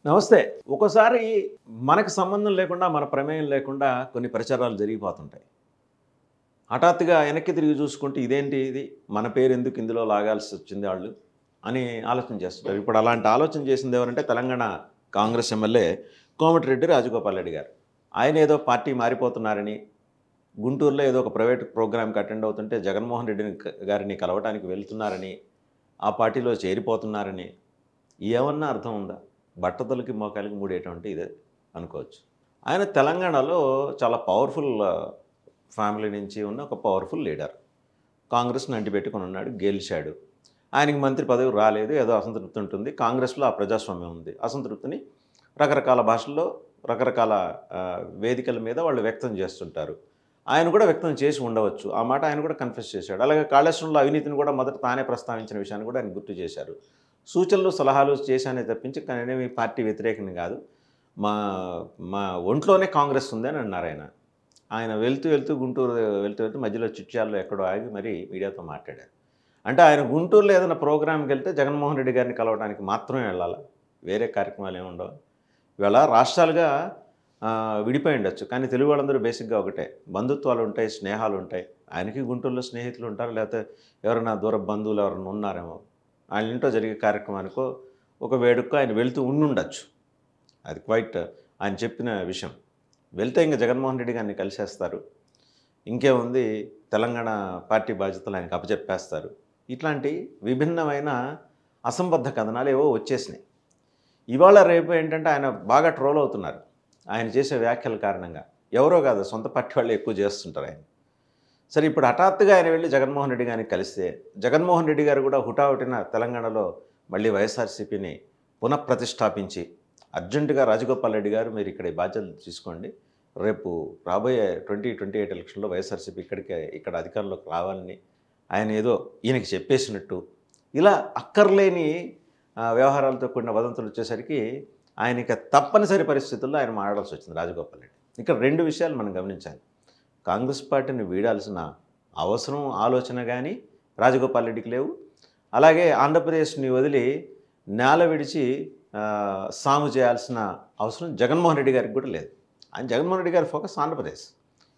నమస్తే. ఒక్కోసారి మనకు సంబంధం లేకుండా, మన ప్రమేయం లేకుండా కొన్ని ప్రచారాలు జరిగిపోతుంటాయి. హఠాత్తుగా వెనక్కి తిరిగి చూసుకుంటే ఇదేంటి ఇది? మన పేరు ఎందుకు ఇందులో లాగాల్సొచ్చింది ఆళ్ళు అని ఆలోచన చేస్తుంటారు. ఇప్పుడు అలాంటి ఆలోచన చేసింది ఎవరంటే తెలంగాణ కాంగ్రెస్ ఎమ్మెల్యే కోమటిరెడ్డి రాజగోపాల్ రెడ్డి గారు. ఆయన ఏదో పార్టీ మారిపోతున్నారని, గుంటూరులో ఏదో ఒక ప్రైవేట్ ప్రోగ్రామ్‌కి అటెండ్ అవుతుంటే జగన్మోహన్ రెడ్డిని గారిని కలవటానికి వెళ్తున్నారని, ఆ పార్టీలో చేరిపోతున్నారని ఏమన్నా అర్థం ఉందా? బట్టతలకి మోకాలికి మూడేటువంటి ఇదే అనుకోవచ్చు. ఆయన తెలంగాణలో చాలా పవర్‌ఫుల్ ఫ్యామిలీ నుంచి ఉన్న ఒక పవర్‌ఫుల్ లీడర్. కాంగ్రెస్‌ని అంటిపెట్టుకొని ఉన్నాడు, గెలిచాడు. ఆయనకి మంత్రి పదవి రాలేదు, ఏదో అసంతృప్తి ఉంటుంది. కాంగ్రెస్‌లో ఆ ప్రజాస్వామ్యం ఉంది. అసంతృప్తిని రకరకాల భాషల్లో, రకరకాల వేదికల మీద వాళ్ళు వ్యక్తం చేస్తుంటారు. ఆయన కూడా వ్యక్తం చేసి ఉండవచ్చు. ఆ మాట ఆయన కూడా కన్ఫెస్ చేశాడు. అలాగే కాళేశ్వరంలో అవినీతిని కూడా మొదట తానే ప్రస్తావించిన విషయాన్ని కూడా ఆయన గుర్తు చేశారు. సూచనలు, సలహాలు చేశానే తప్పించి నేనేమి పార్టీ వ్యతిరేకని కాదు. మా మా ఒంట్లోనే కాంగ్రెస్ ఉందని అన్నారు ఆయన. ఆయన వెళ్తూ గుంటూరు వెళ్తూ మధ్యలో చిట్యాలలో ఎక్కడో ఆగి మరి మీడియాతో మాట్లాడారు. అంటే ఆయన గుంటూరులో ఏదైనా ప్రోగ్రామ్‌కి వెళ్తే జగన్మోహన్ రెడ్డి గారిని కలవడానికి మాత్రమే వెళ్ళాలా? వేరే కార్యక్రమాలు ఏమి ఉండవా? ఇవాళ రాష్ట్రాలుగా విడిపోయి ఉండొచ్చు. కానీ తెలుగు వాళ్ళందరూ బేసిక్‌గా ఒకటే. బంధుత్వాలు ఉంటాయి, స్నేహాలు ఉంటాయి. ఆయనకి గుంటూరులో స్నేహితులు ఉంటారు. లేకపోతే ఎవరైనా దూరపు బంధువులు ఎవరైనా ఉన్నారేమో. ఆయన ఇంట్లో జరిగే కార్యక్రమానికో, ఒక వేడుకో ఆయన వెళ్తూ ఉండుండొచ్చు. అది క్వైట్ ఆయన చెప్పిన విషయం. వెళ్తే ఇంక జగన్మోహన్ రెడ్డి గారిని కలిసేస్తారు. ఇంకేముంది, తెలంగాణ పార్టీ బాధ్యతలు ఆయనకు అప్పచెప్పేస్తారు. ఇట్లాంటి విభిన్నమైన అసంబద్ధ కథనాలు ఏవో వచ్చేసినాయి. ఇవాళ రేపు ఏంటంటే ఆయన బాగా ట్రోల్ అవుతున్నారు. ఆయన చేసే వ్యాఖ్యల కారణంగా. ఎవరో కాదు, సొంత పార్టీ వాళ్ళే ఎక్కువ చేస్తుంటారు ఆయన. సరే, ఇప్పుడు హఠాత్తుగా ఆయన వెళ్ళి జగన్మోహన్ రెడ్డి గారిని కలిస్తే, జగన్మోహన్ రెడ్డి గారు కూడా హుటాహుటిన తెలంగాణలో మళ్ళీ వైఎస్ఆర్సీపీని పునఃప్రతిష్ఠాపించి అర్జెంటుగా రాజగోపాల్ రెడ్డి గారు మీరు ఇక్కడ ఈ బాధ్యతలు తీసుకోండి. రేపు రాబోయే 2028 ఎలక్షన్‌లో వైఎస్ఆర్సీపీ ఇక్కడ అధికారంలోకి రావాలని ఆయన ఏదో ఈయనకి చెప్పేసినట్టు, ఇలా అక్కర్లేని వ్యవహారాలతో కూడిన వదంతులు వచ్చేసరికి ఆయనకి తప్పనిసరి పరిస్థితుల్లో ఆయన మాట్లాడాల్సి వచ్చింది రాజగోపాల్ రెడ్డి. ఇక్కడ 2 విషయాలు మనం గమనించాలి. కాంగ్రెస్ పార్టీని వీడాల్సిన అవసరం, ఆలోచన కానీ రాజగోపాల్ రెడ్డికి లేవు. అలాగే ఆంధ్రప్రదేశ్ని వదిలి నేల విడిచి సాము చేయాల్సిన అవసరం జగన్మోహన్ రెడ్డి గారికి కూడా లేదు. ఆయన జగన్మోహన్ రెడ్డి గారి focus Andhra Pradesh.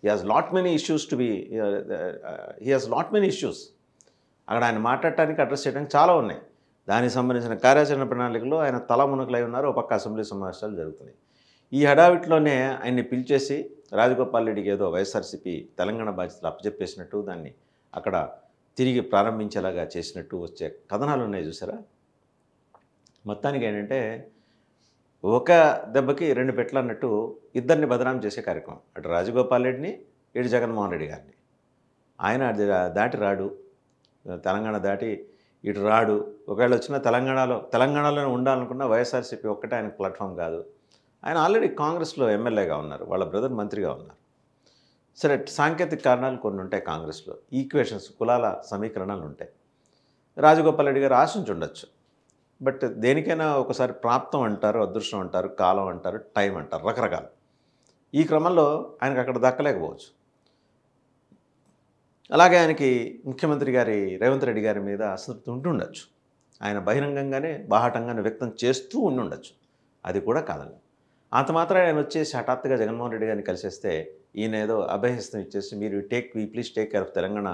He has lot many issues to be he has lot many issues. అక్కడ ఆయన మాట్లాడటానికి, అడ్రస్ చేయడానికి చాలా ఉన్నాయి. దానికి సంబంధించిన కార్యాచరణ ప్రణాళికలో ఆయన తలమునకలై ఉన్నారు. ఒక పక్క అసెంబ్లీ సమావేశాలు జరుగుతున్నాయి. ఈ హడావిట్లోనే ఆయన్ని పిలిచేసి రాజగోపాల్ రెడ్డికి ఏదో వైఎస్ఆర్సీపీ తెలంగాణ బాధ్యతలు అప్పచెప్పేసినట్టు, దాన్ని అక్కడ తిరిగి ప్రారంభించేలాగా చేసినట్టు వచ్చే కథనాలు ఉన్నాయి చూసారా. మొత్తానికి ఏంటంటే ఒక దెబ్బకి 2 పెట్లు అన్నట్టు ఇద్దరిని బదనాం చేసే కార్యక్రమం. అటు రాజగోపాల్ రెడ్డిని, ఇటు జగన్మోహన్ రెడ్డి గారిని. ఆయన అది దాటి రాడు, తెలంగాణ దాటి ఇటు రాడు. ఒకవేళ వచ్చిన తెలంగాణలోనే ఉండాలనుకున్న వైఎస్ఆర్సీపీ ఒక్కటే ఆయన ప్లాట్ఫామ్ కాదు. ఆయన ఆల్రెడీ కాంగ్రెస్లో ఎమ్మెల్యేగా ఉన్నారు. వాళ్ళ బ్రదర్ మంత్రిగా ఉన్నారు. సరే, సాంకేతిక కారణాలు కొన్ని ఉంటాయి కాంగ్రెస్లో. ఈక్వేషన్స్, కులాల సమీకరణాలు ఉంటాయి. రాజగోపాల్ రెడ్డి గారు ఆశించి ఉండొచ్చు. బట్ దేనికైనా ఒకసారి ప్రాప్తం అంటారు, అదృష్టం అంటారు, కాలం అంటారు, టైం అంటారు, రకరకాలు. ఈ క్రమంలో ఆయనకు అక్కడ దక్కలేకపోవచ్చు. అలాగే ఆయనకి ముఖ్యమంత్రి గారి రేవంత్ రెడ్డి గారి మీద అసంతృప్తి ఉంటుండొచ్చు. ఆయన బహిరంగంగానే, బాహాటంగానే వ్యక్తం చేస్తూ ఉండుండొచ్చు. అది కూడా కాదండి. అంత మాత్రం ఆయన వచ్చేసి హఠాత్తుగా జగన్మోహన్ రెడ్డి గారిని కలిసేస్తే ఈయన ఏదో అభయహస్తం ఇచ్చేసి మీరు please take care of Telangana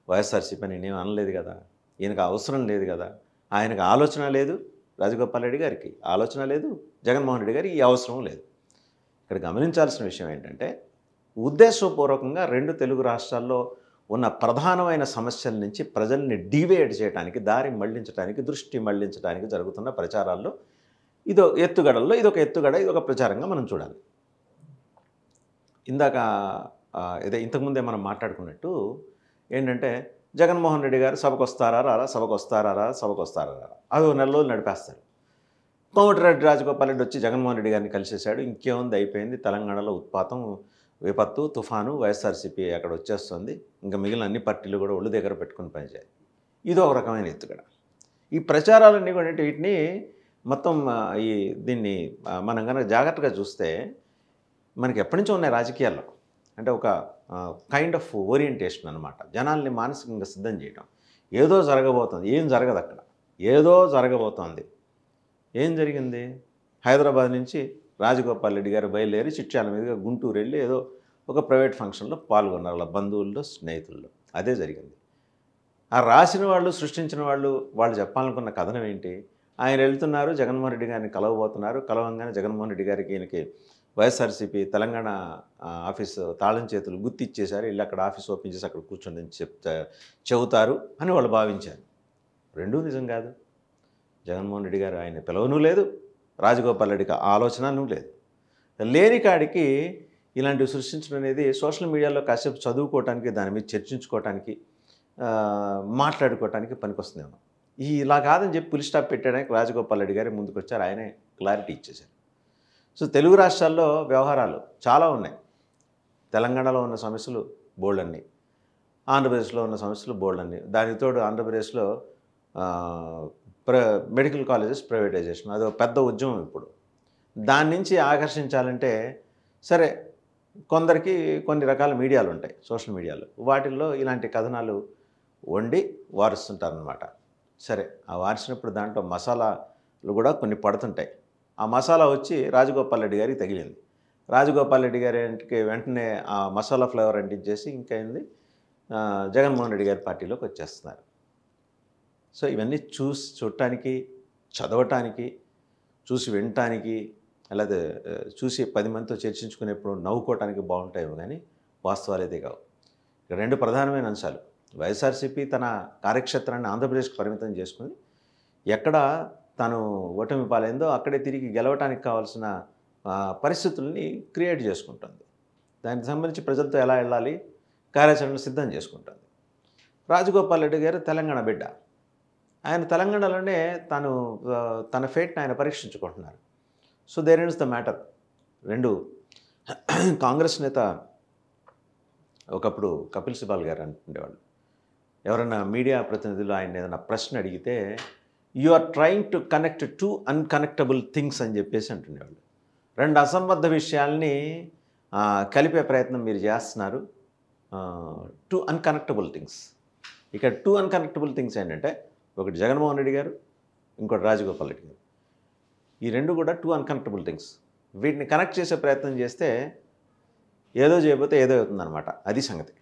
YSRCP అని నేనేం అనలేదు కదా. ఈయనకు అవసరం లేదు కదా. ఆయనకు ఆలోచన లేదు, రాజగోపాల్ రెడ్డి గారికి ఆలోచన లేదు, జగన్మోహన్ రెడ్డి గారికి ఈ అవసరం లేదు. ఇక్కడ గమనించాల్సిన విషయం ఏంటంటే, ఉద్దేశపూర్వకంగా 2 తెలుగు రాష్ట్రాల్లో ఉన్న ప్రధానమైన సమస్యల నుంచి ప్రజల్ని డీవియేట్ చేయడానికి, దారి మళ్లించడానికి, దృష్టి మళ్లించడానికి జరుగుతున్న ప్రచారాల్లో ఇదొక ఎత్తుగడ, ఇదొక ప్రచారంగా మనం చూడాలి. ఇంతకుముందే మనం మాట్లాడుకున్నట్టు ఏంటంటే, జగన్మోహన్ రెడ్డి గారు సభకు వస్తారా రారా అదో నెల రోజులు నడిపేస్తారు. కోమటిరెడ్డి రాజగోపాల్ రెడ్డి వచ్చి జగన్మోహన్ రెడ్డి గారిని కలిసేశాడు. ఇంకేముంది, అయిపోయింది. తెలంగాణలో ఉత్పాతం, విపత్తు, తుఫాను, వైఎస్ఆర్సీపీ అక్కడ వచ్చేస్తుంది. ఇంకా మిగిలిన అన్ని పార్టీలు కూడా ఒళ్ళు దగ్గర పెట్టుకుని పనిచేయాలి. ఇది ఒక రకమైన ఎత్తుగడ. ఈ ప్రచారాలన్నీ కూడా వీటిని మొత్తం దీన్ని మనం కనుక జాగ్రత్తగా చూస్తే మనకి ఎప్పటి నుంచో ఉన్నాయి రాజకీయాల్లో. అంటే ఒక కైండ్ ఆఫ్ ఓరియంటేషన్ అనమాట. జనాల్ని మానసికంగా సిద్ధం చేయడం. ఏదో జరగబోతుంది, ఏం జరగదు అక్కడ. ఏదో జరగబోతోంది. ఏం జరిగింది? హైదరాబాద్ నుంచి రాజగోపాల్ రెడ్డి గారు బయలుదేరి చిట్యాల మీదుగా గుంటూరు వెళ్ళి ఏదో ఒక ప్రైవేట్ ఫంక్షన్లో పాల్గొన్నారు వాళ్ళ బంధువుల్లో స్నేహితుల్లో. అదే జరిగింది. ఆ రాసిన వాళ్ళు, సృష్టించిన వాళ్ళు, వాళ్ళు చెప్పాలనుకున్న కథనం ఏంటి? ఆయన వెళ్తున్నారు, జగన్మోహన్ రెడ్డి గారిని కలవబోతున్నారు. కలవంగానే జగన్మోహన్ రెడ్డి గారికి ఈయనకి వైఎస్ఆర్సీపీ తెలంగాణ ఆఫీసు తాళం చేతులు గుర్తిచ్చేశారు. వెళ్ళి అక్కడ ఆఫీస్ ఓపెన్ చేసి అక్కడ కూర్చొని చెబుతారు అని వాళ్ళు భావించారు. రెండూ నిజం కాదు. జగన్మోహన్ రెడ్డి గారు ఆయన పిలవనూ లేదు, రాజగోపాల్ రెడ్డికి ఆలోచనను లేదు. లేని కాడికి ఇలాంటివి సృష్టించడం అనేది సోషల్ మీడియాలో కాసేపు చదువుకోవటానికి, దాని మీద చర్చించుకోవటానికి, మాట్లాడుకోవటానికి పనికొస్తుందేమో. ఇలా కాదని చెప్పి ఫుల్ స్టాప్ పెట్టడానికి రాజగోపాల్ రెడ్డి గారు ముందుకు వచ్చారు. ఆయనే క్లారిటీ ఇచ్చేశారు. సో తెలుగు రాష్ట్రాల్లో వ్యవహారాలు చాలా ఉన్నాయి. తెలంగాణలో ఉన్న సమస్యలు బోల్డన్ని, ఆంధ్రప్రదేశ్లో ఉన్న సమస్యలు బోల్డన్ని. దానికి తోడు ఆంధ్రప్రదేశ్లో మెడికల్ కాలేజెస్ ప్రైవేటైజేషన్ అదో పెద్ద ఉద్యమం ఇప్పుడు. దాని నుంచి ఆకర్షించాలంటే సరే కొందరికి కొన్ని రకాల మీడియాలు ఉంటాయి, సోషల్ మీడియాలు. వాటిల్లో ఇలాంటి కథనాలు వండి వారుస్తుంటారనమాట. సరే ఆ వార్చినప్పుడు దాంట్లో మసాలాలు కూడా కొన్ని పడుతుంటాయి. ఆ మసాలా వచ్చి రాజగోపాల్ రెడ్డి గారికి తగిలింది. రాజగోపాల్ రెడ్డి గారికి వెంటనే ఆ మసాలా ఫ్లేవర్ అంటించేసి ఇంకైంది జగన్మోహన్ రెడ్డి గారి పార్టీలోకి వచ్చేస్తున్నారు. సో ఇవన్నీ చూడటానికి, చదవటానికి, చూసి వినటానికి, అలాగే చూసి 10 మందితో చర్చించుకునేప్పుడు నవ్వుకోవటానికి బాగుంటాయేమో కానీ వాస్తవాలు అయితే కావు. ఇక్కడ రెండు ప్రధానమైన అంశాలు. వైఎస్ఆర్సీపీ తన కార్యక్షేత్రాన్ని ఆంధ్రప్రదేశ్కి పరిమితం చేసుకుని ఎక్కడ తాను ఓటమి పాలైందో అక్కడే తిరిగి గెలవటానికి కావాల్సిన పరిస్థితుల్ని క్రియేట్ చేసుకుంటుంది. దానికి సంబంధించి ప్రజలతో ఎలా వెళ్ళాలి కార్యాచరణ సిద్ధం చేసుకుంటుంది. రాజగోపాల్ రెడ్డి గారు తెలంగాణ బిడ్డ. ఆయన తెలంగాణలోనే తన ఫేట్ని ఆయన పరీక్షించుకుంటున్నారు. So there is the matter. రెండు కాంగ్రెస్ నేత ఒకప్పుడు కపిల్ సిబాల్ గారు అంటుండేవాళ్ళు, ఎవరైనా మీడియా ప్రతినిధులు ఆయన ఏదైనా ప్రశ్న అడిగితే you are trying to connect two unconnectable things అని చెప్పేసి అంటుండేవాళ్ళు. రెండు అసంబద్ధ విషయాల్ని కలిపే ప్రయత్నం మీరు చేస్తున్నారు. Two unconnectable things. ఇక్కడ టూ అన్కనెక్టబుల్ థింగ్స్ ఏంటంటే ఒకటి జగన్మోహన్ రెడ్డి గారు, ఇంకోటి రాజగోపాల్ రెడ్డి గారు. ఈ రెండు కూడా టూ అన్కనెక్టబుల్ థింగ్స్. వీటిని కనెక్ట్ చేసే ప్రయత్నం చేస్తే ఏదో చేయకపోతే ఏదో అవుతుందన్నమాట. అది సంగతి.